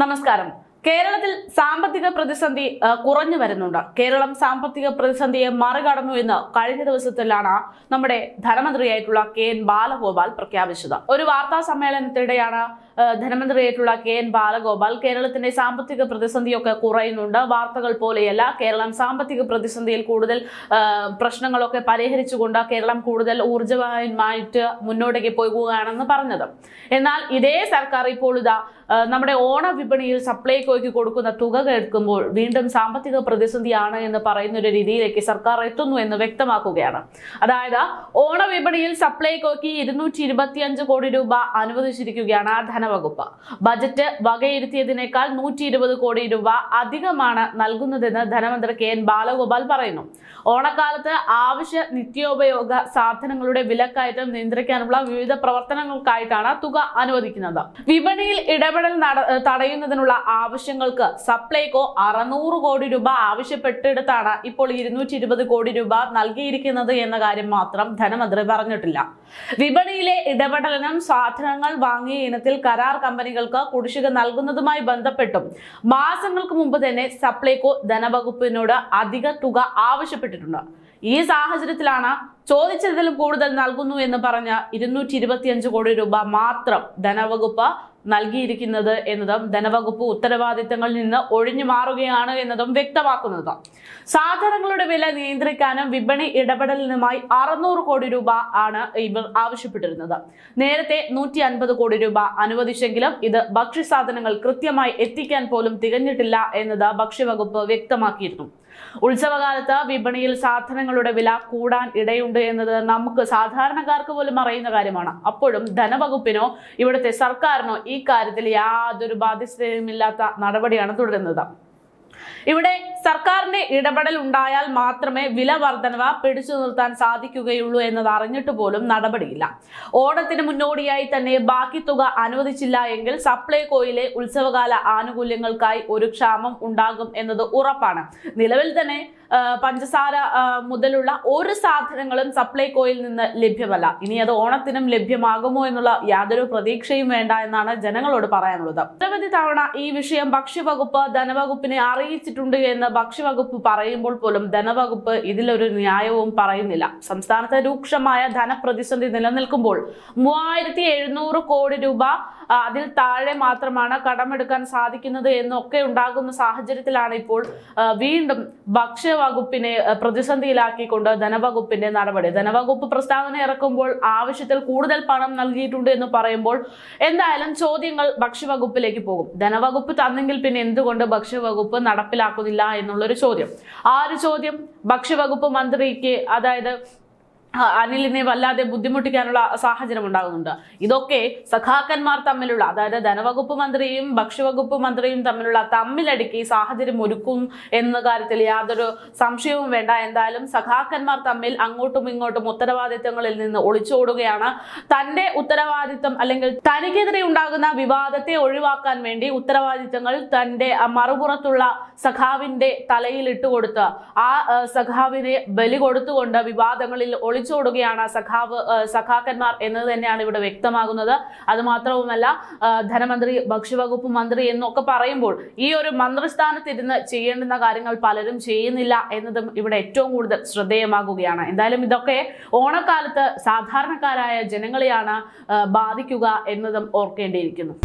നമസ്കാരം. കേരളത്തിൽ സാമ്പത്തിക പ്രതിസന്ധി കുറഞ്ഞു വരുന്നുണ്ട്. കേരളം സാമ്പത്തിക പ്രതിസന്ധിയെ മറികടന്നു എന്ന് കഴിഞ്ഞ ദിവസത്തിലാണ് നമ്മുടെ ധനമന്ത്രിയായിട്ടുള്ള KN ബാലഗോപാൽ പ്രഖ്യാപിച്ചത്. ഒരു വാർത്താ സമ്മേളനത്തിനിടെയാണ് ധനമന്ത്രിയായിട്ടുള്ള KN ബാലഗോപാൽ കേരളത്തിന്റെ സാമ്പത്തിക പ്രതിസന്ധിയൊക്കെ കുറയുന്നുണ്ട്, വാർത്തകൾ പോലെയല്ല, കേരളം സാമ്പത്തിക പ്രതിസന്ധിയിൽ കൂടുതൽ പ്രശ്നങ്ങളൊക്കെ പരിഹരിച്ചുകൊണ്ട് കേരളം കൂടുതൽ ഊർജ്ജമായിട്ട് മുന്നോട്ടേക്ക് പോകുകയാണെന്ന് പറഞ്ഞത്. എന്നാൽ ഇതേ സർക്കാർ ഇപ്പോൾ ഇതാ നമ്മുടെ ഓണ വിപണിയിൽ സപ്ലൈകോയ്ക്ക് കൊടുക്കുന്ന തുക കേൾക്കുമ്പോൾ വീണ്ടും സാമ്പത്തിക പ്രതിസന്ധിയാണ് എന്ന് പറയുന്ന ഒരു രീതിയിലേക്ക് സർക്കാർ എത്തുന്നു എന്ന് വ്യക്തമാക്കുകയാണ്. അതായത് ഓണ വിപണിയിൽ സപ്ലൈകോയ്ക്ക് 225 കോടി രൂപ അനുവദിച്ചിരിക്കുകയാണ് ധനവകുപ്പ്. ബജറ്റ് വകയിരുത്തിയതിനേക്കാൾ 120 കോടി രൂപ അധികമാണ് നൽകുന്നതെന്ന് ധനമന്ത്രി KN ബാലഗോപാൽ പറയുന്നു. ഓണക്കാലത്ത് ആവശ്യ നിത്യോപയോഗ സാധനങ്ങളുടെ വിലക്കയറ്റം നിയന്ത്രിക്കാനുള്ള വിവിധ പ്രവർത്തനങ്ങൾക്കായിട്ടാണ് തുക അനുവദിക്കുന്നത്. വിപണിയിൽ ഇടപെടൽ തടയുന്നതിനുള്ള ആവശ്യങ്ങൾക്ക് സപ്ലൈകോ 600 കോടി രൂപ ആവശ്യപ്പെട്ടിടത്താണ് ഇപ്പോൾ 220 കോടി രൂപ നൽകിയിരിക്കുന്നത് എന്ന കാര്യം മാത്രം ധനമന്ത്രി പറഞ്ഞിട്ടില്ല. വിപണിയിലെ ഇടപെടലിനും സാധനങ്ങൾ വാങ്ങിയ ഇനത്തിൽ കരാർ കമ്പനികൾക്ക് കുടിശ്ശിക നൽകുന്നതുമായി ബന്ധപ്പെട്ടും മാസങ്ങൾക്ക് മുമ്പ് തന്നെ സപ്ലൈകോ ധനവകുപ്പിനോട് അധിക തുക ആവശ്യപ്പെട്ടിട്ടുണ്ട്. ഈ സാഹചര്യത്തിലാണ് ചോദിച്ചതിലും കൂടുതൽ നൽകുന്നു എന്ന് പറഞ്ഞ 225 കോടി രൂപ മാത്രം ധനവകുപ്പ് നൽകിയിരിക്കുന്നത് എന്നതും ധനവകുപ്പ് ഉത്തരവാദിത്തങ്ങളിൽ നിന്ന് ഒഴിഞ്ഞു മാറുകയാണ് എന്നതും വ്യക്തമാക്കുന്നത്. സാധനങ്ങളുടെ വില നിയന്ത്രിക്കാനും വിപണി ഇടപെടലിനുമായി 600 കോടി രൂപ ആണ് ഇവർ ആവശ്യപ്പെട്ടിരുന്നത്. നേരത്തെ 150 കോടി രൂപ അനുവദിച്ചെങ്കിലും ഇത് ഭക്ഷ്യസാധനങ്ങൾ കൃത്യമായി എത്തിക്കാൻ പോലും തികഞ്ഞിട്ടില്ല എന്നത് ഭക്ഷ്യവകുപ്പ് വ്യക്തമാക്കിയിരുന്നു. ഉത്സവകാലത്ത് വിപണിയിൽ സാധനങ്ങളുടെ വില കൂടാൻ ഇടയുണ്ട് എന്നത് നമുക്ക് സാധാരണക്കാർക്ക് പോലും അറിയുന്ന കാര്യമാണ്. അപ്പോഴും ധനവകുപ്പിനോ ഇവിടുത്തെ സർക്കാരിനോ ഈ കാര്യത്തിൽ യാതൊരു ബാധ്യതയുമില്ലാത്ത നടപടിയാണ് തുടരുന്നത്. ഇവിടെ സർക്കാരിന്റെ ഇടപെടൽ ഉണ്ടായാൽ മാത്രമേ വില വർധനവ് പിടിച്ചു നിർത്താൻ സാധിക്കുകയുള്ളൂ എന്നത് അറിഞ്ഞിട്ട് പോലും നടപടിയില്ല. ഓണത്തിന് മുന്നോടിയായി തന്നെ ബാക്കി തുക അനുവദിച്ചില്ല എങ്കിൽ സപ്ലൈകോയിലെ ഉത്സവകാല ആനുകൂല്യങ്ങൾക്കായി ഒരു ക്ഷാമം ഉണ്ടാകും എന്നത് ഉറപ്പാണ്. നിലവിൽ തന്നെ പഞ്ചസാര മുതലുള്ള ഒരു സാധനങ്ങളും സപ്ലൈകോയിൽ നിന്ന് ലഭ്യമല്ല. ഇനി അത് ഓണത്തിനും ലഭ്യമാകുമോ എന്നുള്ള യാതൊരു പ്രതീക്ഷയും വേണ്ട എന്നാണ് ജനങ്ങളോട് പറയാനുള്ളത്. നിരവധി തവണ ഈ വിഷയം ഭക്ഷ്യവകുപ്പ് ധനവകുപ്പിനെ അറിയിച്ചിട്ടുണ്ട് എന്ന് ഭക്ഷ്യവകുപ്പ് പറയുമ്പോൾ പോലും ധനവകുപ്പ് ഇതിലൊരു ന്യായവും പറയുന്നില്ല. സംസ്ഥാനത്ത് രൂക്ഷമായ ധനപ്രതിസന്ധി നിലനിൽക്കുമ്പോൾ 3700 കോടി രൂപ അതിൽ താഴെ മാത്രമാണ് കടമെടുക്കാൻ സാധിക്കുന്നത് എന്നൊക്കെ ഉണ്ടാകുന്ന സാഹചര്യത്തിലാണ് ഇപ്പോൾ വീണ്ടും ഭക്ഷ്യവകുപ്പിനെ പ്രതിസന്ധിയിലാക്കിക്കൊണ്ട് ധനവകുപ്പിന്റെ നടപടി. ധനവകുപ്പ് പ്രസ്താവന ഇറക്കുമ്പോൾ ആവശ്യത്തിൽ കൂടുതൽ പണം നൽകിയിട്ടുണ്ട് എന്ന് പറയുമ്പോൾ എന്തായാലും ചോദ്യങ്ങൾ ഭക്ഷ്യവകുപ്പിലേക്ക് പോകും. ധനവകുപ്പ് തന്നെങ്കിൽ പിന്നെ എന്തുകൊണ്ട് ഭക്ഷ്യവകുപ്പ് നടപ്പിലാക്കുന്നില്ല എന്നുള്ളൊരു ചോദ്യം. ആ ഒരു ചോദ്യം ഭക്ഷ്യവകുപ്പ് മന്ത്രിക്ക്, അതായത് അനിലിനെ വല്ലാതെ ബുദ്ധിമുട്ടിക്കാനുള്ള സാഹചര്യം ഉണ്ടാകുന്നുണ്ട്. ഇതൊക്കെ സഖാക്കന്മാർ തമ്മിലുള്ള, അതായത് ധനവകുപ്പ് മന്ത്രിയും ഭക്ഷ്യവകുപ്പ് മന്ത്രിയും തമ്മിലുള്ള തമ്മിലടിക്ക് ഈ സാഹചര്യം ഒരുക്കും എന്ന കാര്യത്തിൽ യാതൊരു സംശയവും വേണ്ട. എന്തായാലും സഖാക്കന്മാർ തമ്മിൽ അങ്ങോട്ടും ഇങ്ങോട്ടും ഉത്തരവാദിത്തങ്ങളിൽ നിന്ന് ഒളിച്ചോടുകയാണ്. തന്റെ ഉത്തരവാദിത്തം അല്ലെങ്കിൽ തനിക്കെതിരെ ഉണ്ടാകുന്ന വിവാദത്തെ ഒഴിവാക്കാൻ വേണ്ടി ഉത്തരവാദിത്തങ്ങൾ തന്റെ മറുപുറത്തുള്ള സഖാവിന്റെ തലയിൽ ഇട്ടുകൊടുത്ത് ആ സഖാവിനെ ബലി കൊടുത്തുകൊണ്ട് വിവാദങ്ങളിൽ ഒളിച്ചോടുകയാണ് സഖാക്കന്മാർ എന്നത് തന്നെയാണ് ഇവിടെ വ്യക്തമാകുന്നത്. അത് മാത്രവുമല്ല, ധനമന്ത്രി ഭക്ഷ്യവകുപ്പ് മന്ത്രി എന്നൊക്കെ പറയുമ്പോൾ ഈ ഒരു മന്ത്രിസ്ഥാനത്തിരുന്ന് ചെയ്യേണ്ടുന്ന കാര്യങ്ങൾ പലരും ചെയ്യുന്നില്ല എന്നതും ഇവിടെ ഏറ്റവും കൂടുതൽ ശ്രദ്ധേയമാകുകയാണ്. എന്തായാലും ഇതൊക്കെ ഓണക്കാലത്ത് സാധാരണക്കാരായ ജനങ്ങളെയാണ് ബാധിക്കുക എന്നതും ഓർക്കേണ്ടിയിരിക്കുന്നു.